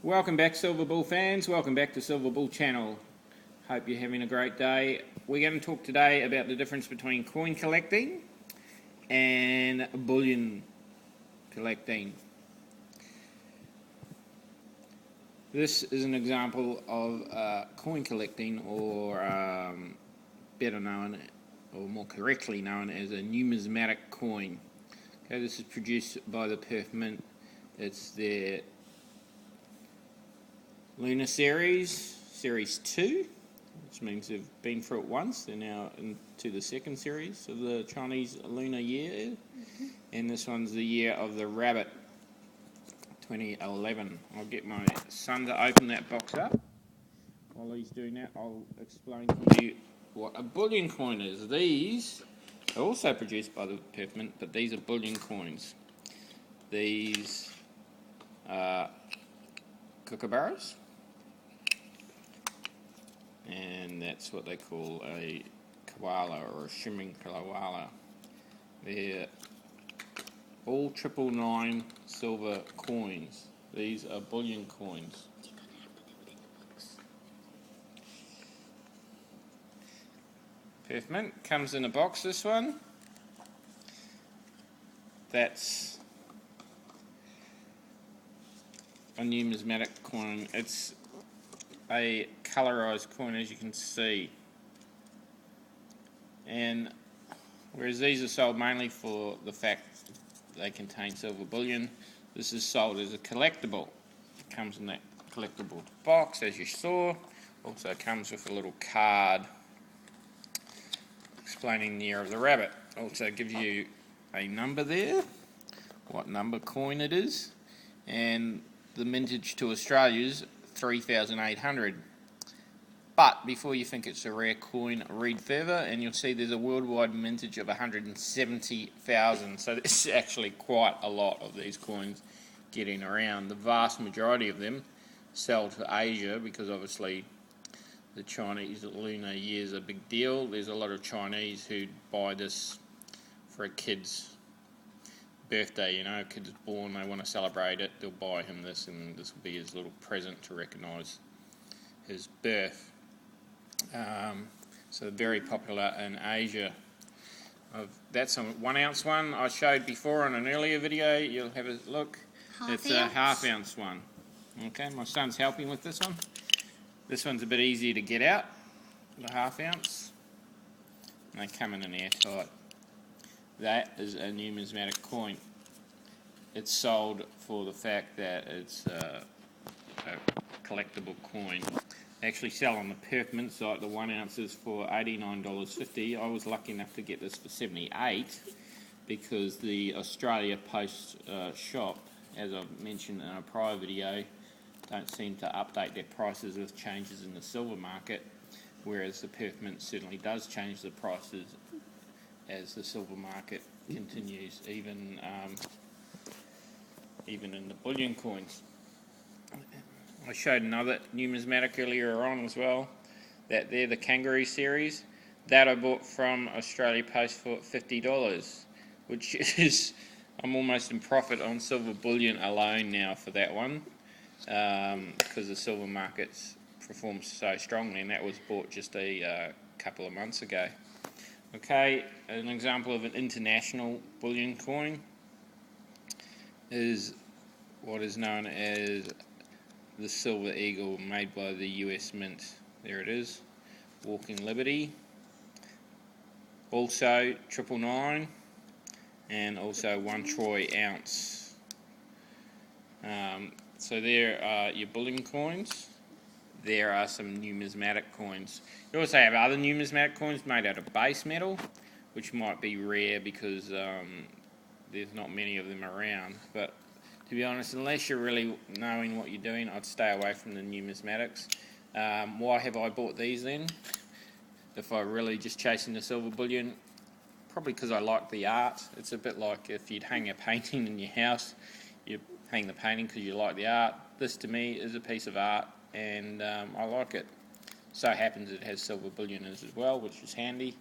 Welcome back, Silver Bull fans. Welcome back to Silver Bull channel. Hope you're having a great day. We're going to talk today about the difference between coin collecting and bullion collecting. This is an example of coin collecting, or better known, or more correctly known as a numismatic coin. Okay, this is produced by the Perth Mint. It's their Lunar Series 2, which means they've been through it once. They're now into the second series of the Chinese lunar year, and this one's the year of the rabbit, 2011. I'll get my son to open that box up. While he's doing that, I'll explain to you what a bullion coin is. These are also produced by the Perth Mint, but these are bullion coins. These are kookaburras, and that's what they call a koala, or a shimmering koala. They're all 999 silver coins. These are bullion coins. Perth Mint comes in a box, this one. That's a numismatic coin. It's a colorized coin, as you can see, and whereas these are sold mainly for the fact they contain silver bullion, this is sold as a collectible. It comes in that collectible box, as you saw. Also comes with a little card explaining the year of the rabbit. Also gives you a number there, what number coin it is, and the mintage to Australia's 3,800. But before you think it's a rare coin, read further and you'll see there's a worldwide mintage of 170,000. So there's actually quite a lot of these coins getting around. The vast majority of them sell to Asia because obviously the Chinese lunar year is a big deal. There's a lot of Chinese who buy this for a kid's birthday. You know, a kid's born, they want to celebrate it, they'll buy him this, and this will be his little present to recognise his birth. So very popular in Asia. That's a 1 ounce one I showed before on an earlier video. You'll have a look. It's a half ounce one. Okay, my son's helping with this one. This one's a bit easier to get out, the half ounce. And they come in an airtight. That is a numismatic coin. It's sold for the fact that it's a collectible coin. They actually sell on the Perth Mint site the 1 ounces for $89.50. I was lucky enough to get this for $78 because the Australia Post shop, as I've mentioned in a prior video, don't seem to update their prices with changes in the silver market, whereas the Perth Mint certainly does change the prices as the silver market continues, even in the bullion coins. I showed another numismatic earlier on as well. That they're the Kangaroo series. That I bought from Australia Post for $50, which is, I'm almost in profit on silver bullion alone now for that one, because the silver markets perform so strongly, and that was bought just a couple of months ago. Okay, an example of an international bullion coin is what is known as the Silver Eagle, made by the US Mint. There it is, Walking Liberty. Also 999, and also 1 troy ounce. So there are your bullion coins. There are some numismatic coins. You also have other numismatic coins made out of base metal, which might be rare because there's not many of them around. But to be honest, unless you're really knowing what you're doing, I'd stay away from the numismatics. Why have I bought these then? If I'm really just chasing the silver bullion, probably because I like the art. It's a bit like if you'd hang a painting in your house, you hang the painting because you like the art. This to me is a piece of art, and I like it. So happens it has silver bullion as well, which is handy,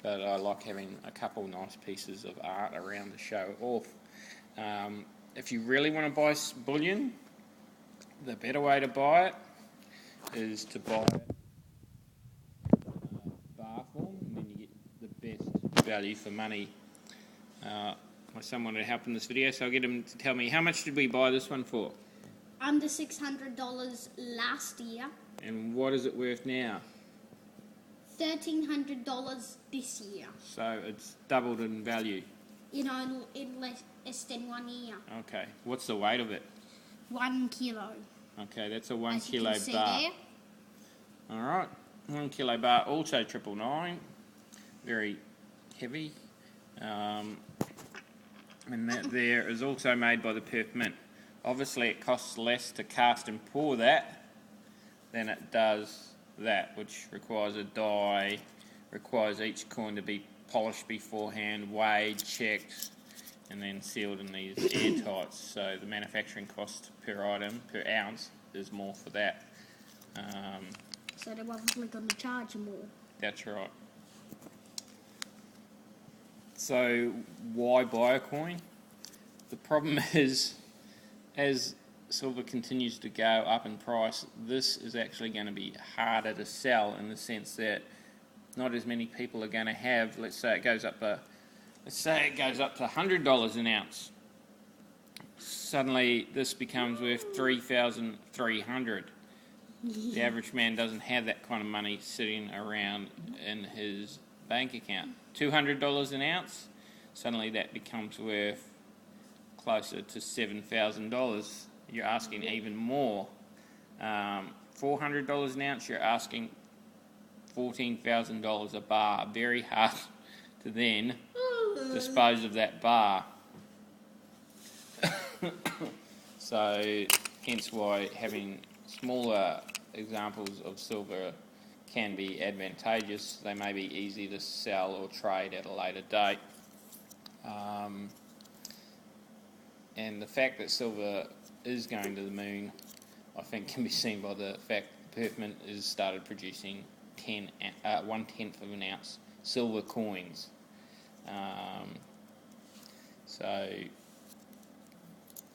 but I like having a couple nice pieces of art around to show off. If you really want to buy bullion, the better way to buy it is to buy it bar form, and then you get the best value for money. My son wanted help in this video, so I'll get him to tell me, how much did we buy this one for? Under $600 last year. And what is it worth now? $1,300 this year. So it's doubled in value. In less than 1 year. Okay. What's the weight of it? 1 kilo. Okay, that's a 1 As kilo you can see bar. there. All right, 1 kilo bar, also 999. Very heavy. And that there is also made by the Perth Mint. Obviously, it costs less to cast and pour that than it does that, which requires a die, requires each coin to be polished beforehand, weighed, checked, and then sealed in these airtights. So the manufacturing cost per item, per ounce, is more for that. So they're obviously going to charge more. That's right. So why buy a coin? The problem is, as silver continues to go up in price, this is actually going to be harder to sell, in the sense that not as many people are going to have. Let's say it goes up to $100 an ounce. Suddenly this becomes worth $3,300. The average man doesn't have that kind of money sitting around in his bank account. $200 an ounce, suddenly that becomes worth closer to $7,000. You're asking even more. $400 an ounce, you're asking $14,000 a bar. Very hard to then dispose of that bar. So hence why having smaller examples of silver can be advantageous. They may be easy to sell or trade at a later date. And the fact that silver is going to the moon, I think, can be seen by the fact Perth Mint has started producing 1/10 of an ounce silver coins. So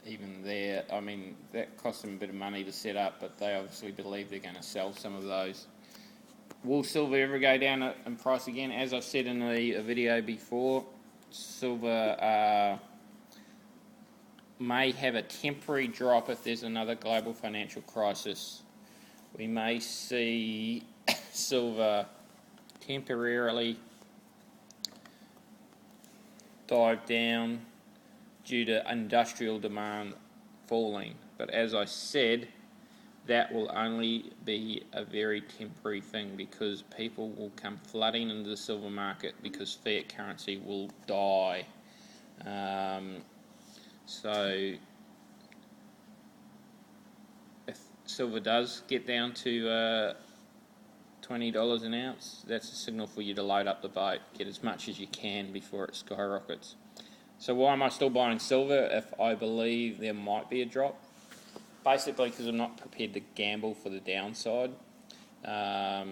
even there, I mean, that costs them a bit of money to set up, but they obviously believe they're going to sell some of those. Will silver ever go down in price again? As I've said in a video before, silver may have a temporary drop if there's another global financial crisis. We may see silver temporarily dive down due to industrial demand falling. But as I said, that will only be a very temporary thing, because people will come flooding into the silver market because fiat currency will die. So if silver does get down to $20 an ounce, that's a signal for you to load up the boat, get as much as you can before it skyrockets. So why am I still buying silver if I believe there might be a drop? Basically because I'm not prepared to gamble for the downside. That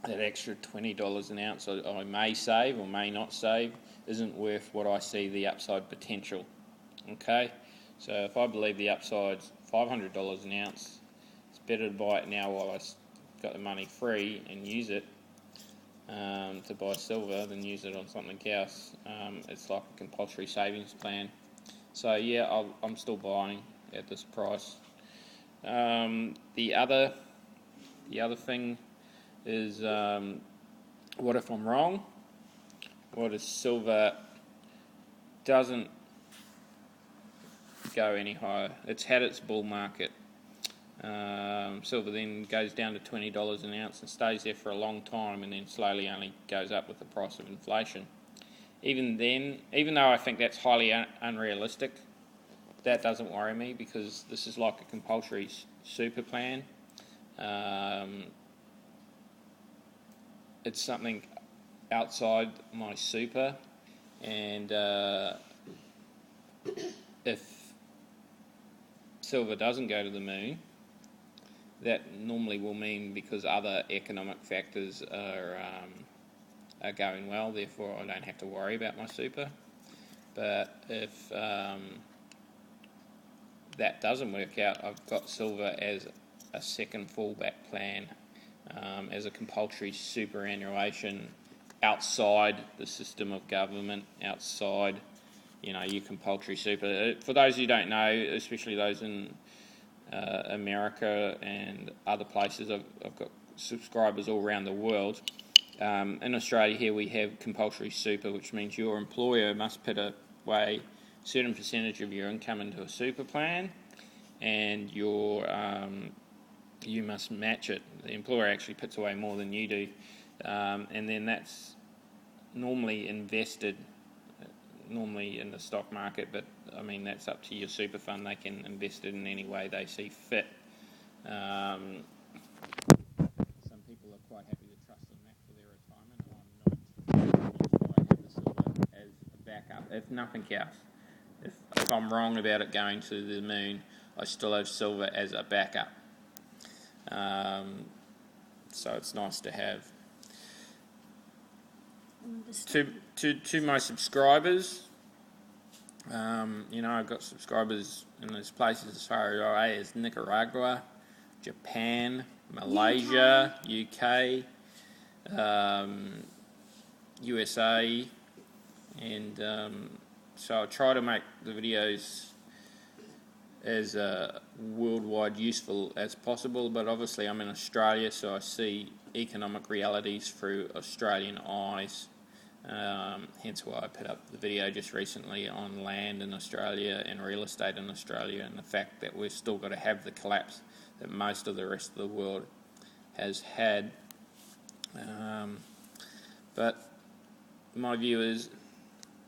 extra $20 an ounce I may save or may not save isn't worth what I see the upside potential. Okay, so if I believe the upside's $500 an ounce, it's better to buy it now while I've got the money free and use it to buy silver than use it on something else. It's like a compulsory savings plan. So yeah, I'm still buying at this price. The other thing is, what if I'm wrong? What if silver doesn't go any higher? It's had its bull market. Silver then goes down to $20 an ounce and stays there for a long time, and then slowly only goes up with the price of inflation. Even then, even though I think that's highly unrealistic, that doesn't worry me, because this is like a compulsory super plan. It's something outside my super, and if silver doesn't go to the moon, that normally will mean because other economic factors are going well, therefore I don't have to worry about my super. But if that doesn't work out, I've got silver as a second fallback plan, as a compulsory superannuation outside the system of government, outside, your compulsory super. For those who don't know, especially those in America and other places, I've got subscribers all around the world. In Australia here we have compulsory super, which means your employer must put away a certain percentage of your income into a super plan, and you must match it. The employer actually puts away more than you do, and then that's normally invested, normally in the stock market, but I mean that's up to your super fund. They can invest it in any way they see fit. Some people are quite happy to trust in that for their retirement. I'm not. I have the silver as a backup, if nothing else. If I'm wrong about it going to the moon, I still have silver as a backup. So it's nice to have. To my subscribers, I've got subscribers in those places as far away as Nicaragua, Japan, Malaysia, UK, USA, and so I try to make the videos as worldwide useful as possible, but obviously I'm in Australia, so I see economic realities through Australian eyes, hence why I put up the video just recently on land in Australia and real estate in Australia, and the fact that we've still got to have the collapse that most of the rest of the world has had. But my view is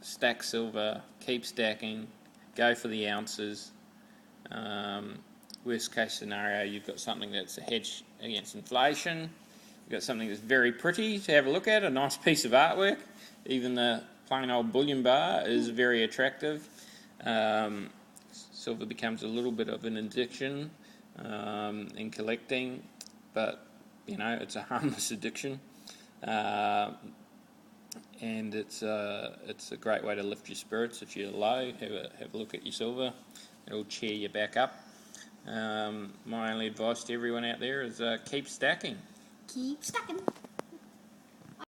stack silver, keep stacking, go for the ounces. Worst case scenario, you've got something that's a hedge against inflation. You've got something that's very pretty to have a look at, a nice piece of artwork. Even the plain old Bullion Bar is very attractive. Silver becomes a little bit of an addiction in collecting, but it's a harmless addiction, and it's a great way to lift your spirits. If you're low, have a look at your silver. It'll cheer you back up. My only advice to everyone out there is keep stacking. Keep stacking.